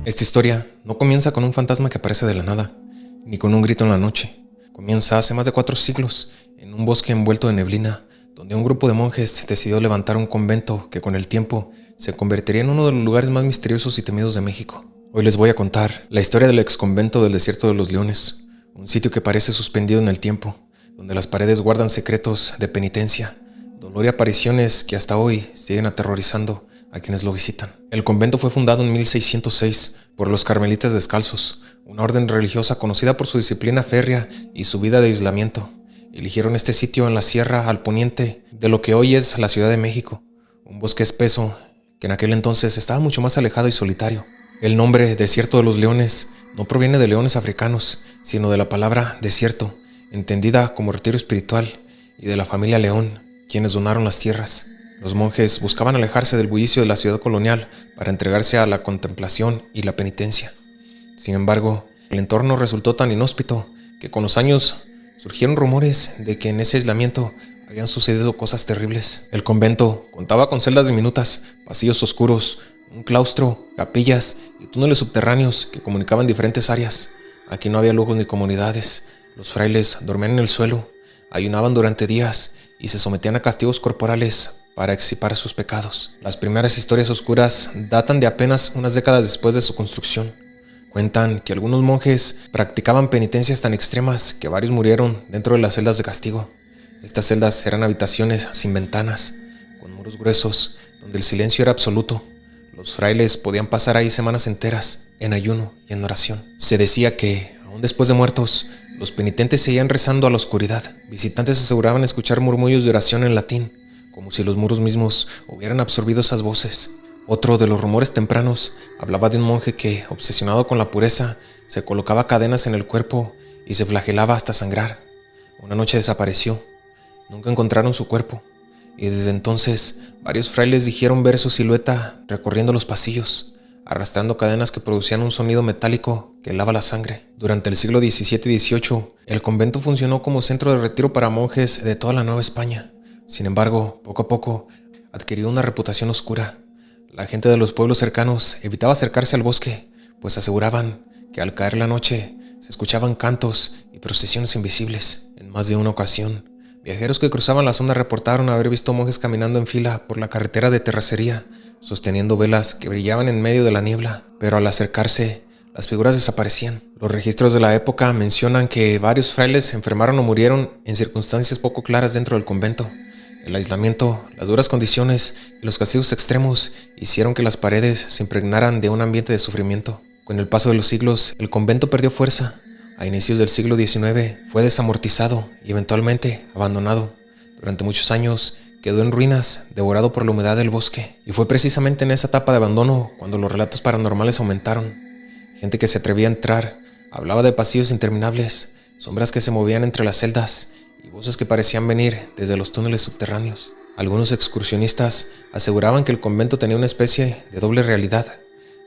Esta historia no comienza con un fantasma que aparece de la nada, ni con un grito en la noche. Comienza hace más de 4 siglos, en un bosque envuelto de neblina, donde un grupo de monjes decidió levantar un convento que con el tiempo se convertiría en uno de los lugares más misteriosos y temidos de México. Hoy les voy a contar la historia del ex convento del Desierto de los Leones, un sitio que parece suspendido en el tiempo, donde las paredes guardan secretos de penitencia, dolor y apariciones que hasta hoy siguen aterrorizando a quienes lo visitan. El convento fue fundado en 1606 por los Carmelitas Descalzos, una orden religiosa conocida por su disciplina férrea y su vida de aislamiento. Eligieron este sitio en la sierra al poniente de lo que hoy es la Ciudad de México, un bosque espeso que en aquel entonces estaba mucho más alejado y solitario. El nombre Desierto de los Leones no proviene de leones africanos, sino de la palabra desierto, entendida como retiro espiritual, y de la familia León, quienes donaron las tierras. Los monjes buscaban alejarse del bullicio de la ciudad colonial para entregarse a la contemplación y la penitencia. Sin embargo, el entorno resultó tan inhóspito que con los años surgieron rumores de que en ese aislamiento habían sucedido cosas terribles. El convento contaba con celdas diminutas, pasillos oscuros, un claustro, capillas y túneles subterráneos que comunicaban diferentes áreas. Aquí no había lujos ni comodidades. Los frailes dormían en el suelo, ayunaban durante días y se sometían a castigos corporales para expiar sus pecados. Las primeras historias oscuras datan de apenas unas décadas después de su construcción. Cuentan que algunos monjes practicaban penitencias tan extremas que varios murieron dentro de las celdas de castigo. Estas celdas eran habitaciones sin ventanas, con muros gruesos, donde el silencio era absoluto. Los frailes podían pasar ahí semanas enteras, en ayuno y en oración. Se decía que, aún después de muertos, los penitentes seguían rezando a la oscuridad. Visitantes aseguraban escuchar murmullos de oración en latín, como si los muros mismos hubieran absorbido esas voces. Otro de los rumores tempranos hablaba de un monje que, obsesionado con la pureza, se colocaba cadenas en el cuerpo y se flagelaba hasta sangrar. Una noche desapareció. Nunca encontraron su cuerpo, y desde entonces varios frailes dijeron ver su silueta recorriendo los pasillos, arrastrando cadenas que producían un sonido metálico que helaba la sangre. Durante el siglo XVII y XVIII, el convento funcionó como centro de retiro para monjes de toda la Nueva España. Sin embargo, poco a poco, adquirió una reputación oscura. La gente de los pueblos cercanos evitaba acercarse al bosque, pues aseguraban que al caer la noche se escuchaban cantos y procesiones invisibles. En más de una ocasión, viajeros que cruzaban la zona reportaron haber visto monjes caminando en fila por la carretera de terracería, sosteniendo velas que brillaban en medio de la niebla, pero al acercarse, las figuras desaparecían. Los registros de la época mencionan que varios frailes se enfermaron o murieron en circunstancias poco claras dentro del convento. El aislamiento, las duras condiciones y los castigos extremos hicieron que las paredes se impregnaran de un ambiente de sufrimiento. Con el paso de los siglos, el convento perdió fuerza. A inicios del siglo XIX fue desamortizado y eventualmente abandonado. Durante muchos años quedó en ruinas, devorado por la humedad del bosque. Y fue precisamente en esa etapa de abandono cuando los relatos paranormales aumentaron. Gente que se atrevía a entrar hablaba de pasillos interminables, sombras que se movían entre las celdas y voces que parecían venir desde los túneles subterráneos. Algunos excursionistas aseguraban que el convento tenía una especie de doble realidad.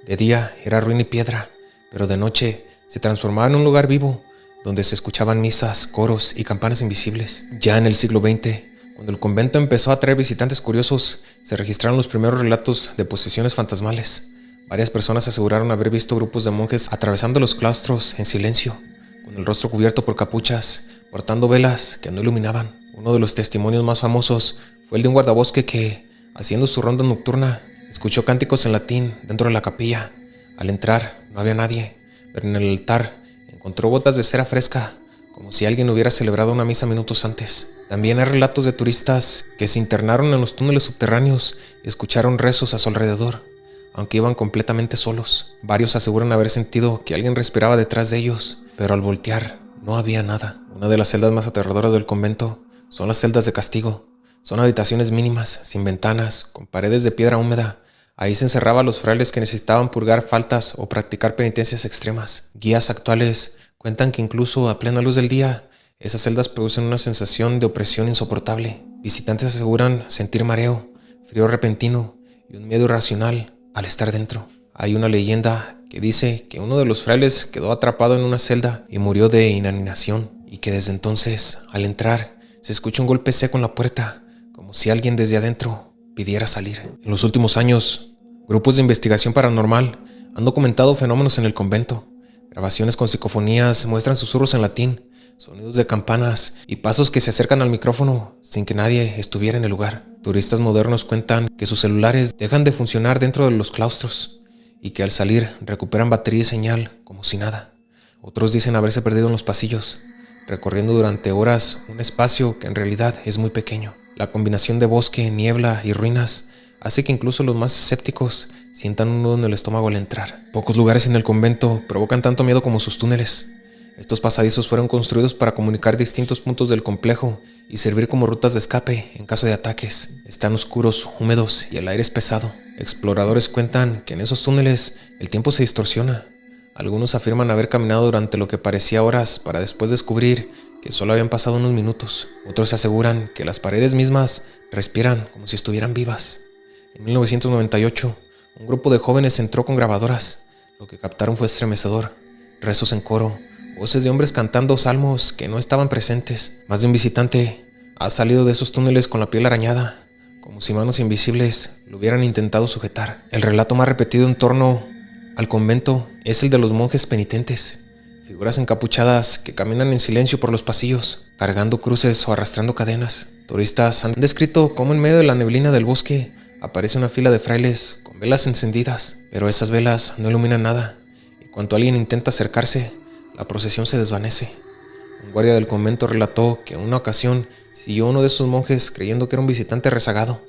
De día era ruina y piedra, pero de noche se transformaba en un lugar vivo, donde se escuchaban misas, coros y campanas invisibles. Ya en el siglo XX, cuando el convento empezó a atraer visitantes curiosos, se registraron los primeros relatos de posesiones fantasmales. Varias personas aseguraron haber visto grupos de monjes atravesando los claustros en silencio, con el rostro cubierto por capuchas, portando velas que no iluminaban. Uno de los testimonios más famosos fue el de un guardabosque que, haciendo su ronda nocturna, escuchó cánticos en latín dentro de la capilla. Al entrar, no había nadie, pero en el altar encontró gotas de cera fresca, como si alguien hubiera celebrado una misa minutos antes. También hay relatos de turistas que se internaron en los túneles subterráneos y escucharon rezos a su alrededor, aunque iban completamente solos. Varios aseguran haber sentido que alguien respiraba detrás de ellos, pero al voltear no había nada. Una de las celdas más aterradoras del convento son las celdas de castigo. Son habitaciones mínimas, sin ventanas, con paredes de piedra húmeda. Ahí se encerraban los frailes que necesitaban purgar faltas o practicar penitencias extremas. Guías actuales cuentan que incluso a plena luz del día, esas celdas producen una sensación de opresión insoportable. Visitantes aseguran sentir mareo, frío repentino y un miedo irracional al estar dentro. Hay una leyenda que dice que uno de los frailes quedó atrapado en una celda y murió de inanición, y que desde entonces, al entrar, se escucha un golpe seco en la puerta, como si alguien desde adentro pidiera salir. En los últimos años, grupos de investigación paranormal Han documentado fenómenos en el convento. Grabaciones con psicofonías muestran susurros en latín, sonidos de campanas y pasos que se acercan al micrófono sin que nadie estuviera en el lugar. Turistas modernos cuentan que sus celulares dejan de funcionar dentro de los claustros y que al salir recuperan batería y señal como si nada. Otros dicen haberse perdido en los pasillos, recorriendo durante horas un espacio que en realidad es muy pequeño. La combinación de bosque, niebla y ruinas hace que incluso los más escépticos sientan un nudo en el estómago al entrar. Pocos lugares en el convento provocan tanto miedo como sus túneles. Estos pasadizos fueron construidos para comunicar distintos puntos del complejo y servir como rutas de escape en caso de ataques. Están oscuros, húmedos y el aire es pesado. Exploradores cuentan que en esos túneles el tiempo se distorsiona. Algunos afirman haber caminado durante lo que parecía horas para después descubrir que solo habían pasado unos minutos. Otros aseguran que las paredes mismas respiran como si estuvieran vivas. En 1998, un grupo de jóvenes entró con grabadoras. Lo que captaron fue estremecedor. Rezos en coro, voces de hombres cantando salmos que no estaban presentes. Más de un visitante ha salido de esos túneles con la piel arañada, como si manos invisibles lo hubieran intentado sujetar. El relato más repetido en torno al convento es el de los monjes penitentes, figuras encapuchadas que caminan en silencio por los pasillos, cargando cruces o arrastrando cadenas. Turistas han descrito cómo en medio de la neblina del bosque aparece una fila de frailes con velas encendidas, pero esas velas no iluminan nada, y cuando alguien intenta acercarse, la procesión se desvanece. Un guardia del convento relató que en una ocasión siguió uno de esos monjes creyendo que era un visitante rezagado.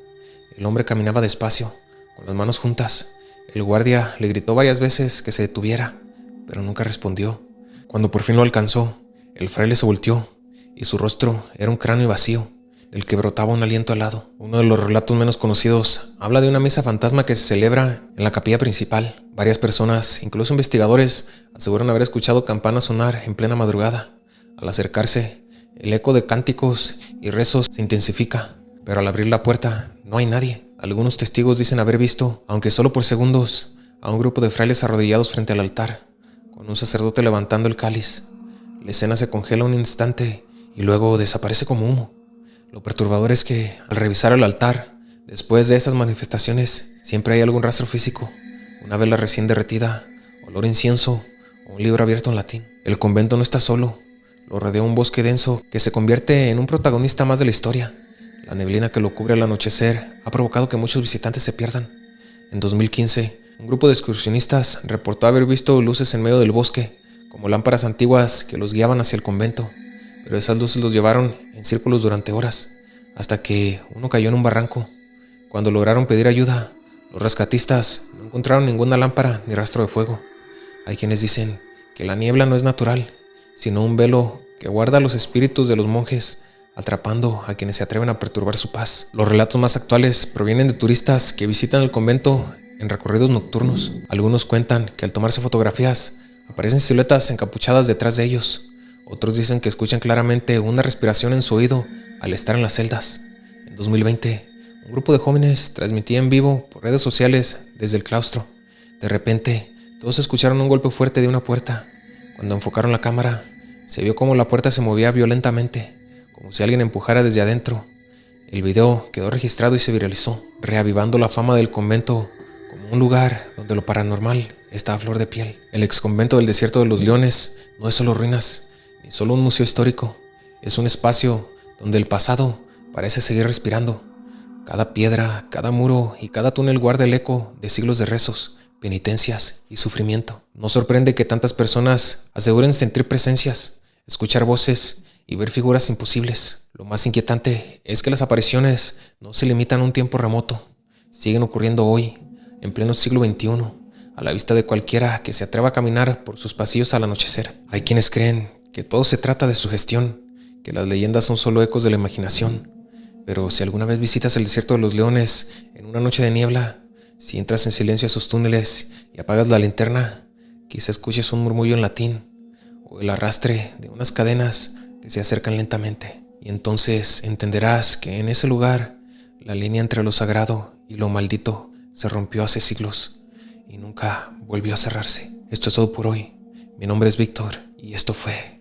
El hombre caminaba despacio, con las manos juntas. El guardia le gritó varias veces que se detuviera, pero nunca respondió. Cuando por fin lo alcanzó, el fraile se volteó y su rostro era un cráneo vacío, del que brotaba un aliento helado. Uno de los relatos menos conocidos habla de una misa fantasma que se celebra en la capilla principal. Varias personas, incluso investigadores, aseguran haber escuchado campanas sonar en plena madrugada. Al acercarse, el eco de cánticos y rezos se intensifica, pero al abrir la puerta no hay nadie. Algunos testigos dicen haber visto, aunque solo por segundos, a un grupo de frailes arrodillados frente al altar, con un sacerdote levantando el cáliz. La escena se congela un instante y luego desaparece como humo. Lo perturbador es que, al revisar el altar, después de esas manifestaciones, siempre hay algún rastro físico, una vela recién derretida, olor a incienso o un libro abierto en latín. El convento no está solo, lo rodea un bosque denso que se convierte en un protagonista más de la historia. La neblina que lo cubre al anochecer ha provocado que muchos visitantes se pierdan. En 2015, un grupo de excursionistas reportó haber visto luces en medio del bosque, como lámparas antiguas que los guiaban hacia el convento, pero esas luces los llevaron en círculos durante horas, hasta que uno cayó en un barranco. Cuando lograron pedir ayuda, los rescatistas no encontraron ninguna lámpara ni rastro de fuego. Hay quienes dicen que la niebla no es natural, sino un velo que guarda a los espíritus de los monjes, atrapando a quienes se atreven a perturbar su paz. Los relatos más actuales provienen de turistas que visitan el convento en recorridos nocturnos. Algunos cuentan que al tomarse fotografías aparecen siluetas encapuchadas detrás de ellos. Otros dicen que escuchan claramente una respiración en su oído al estar en las celdas. En 2020, un grupo de jóvenes transmitía en vivo por redes sociales desde el claustro. De repente, todos escucharon un golpe fuerte de una puerta. Cuando enfocaron la cámara, se vio cómo la puerta se movía violentamente, como si alguien empujara desde adentro. El video quedó registrado y se viralizó, reavivando la fama del convento como un lugar donde lo paranormal está a flor de piel. El exconvento del Desierto de los Leones no es solo ruinas, ni solo un museo histórico. Es un espacio donde el pasado parece seguir respirando. Cada piedra, cada muro y cada túnel guarda el eco de siglos de rezos, penitencias y sufrimiento. No sorprende que tantas personas aseguren sentir presencias, escuchar voces y ver figuras imposibles. Lo más inquietante es que las apariciones no se limitan a un tiempo remoto. Siguen ocurriendo hoy, en pleno siglo XXI, a la vista de cualquiera que se atreva a caminar por sus pasillos al anochecer. Hay quienes creen que todo se trata de sugestión, que las leyendas son solo ecos de la imaginación. Pero si alguna vez visitas el Desierto de los Leones en una noche de niebla, si entras en silencio a sus túneles y apagas la linterna, quizá escuches un murmullo en latín o el arrastre de unas cadenas que se acercan lentamente. Y entonces entenderás que en ese lugar la línea entre lo sagrado y lo maldito se rompió hace siglos y nunca volvió a cerrarse. Esto es todo por hoy. Mi nombre es Víctor y esto fue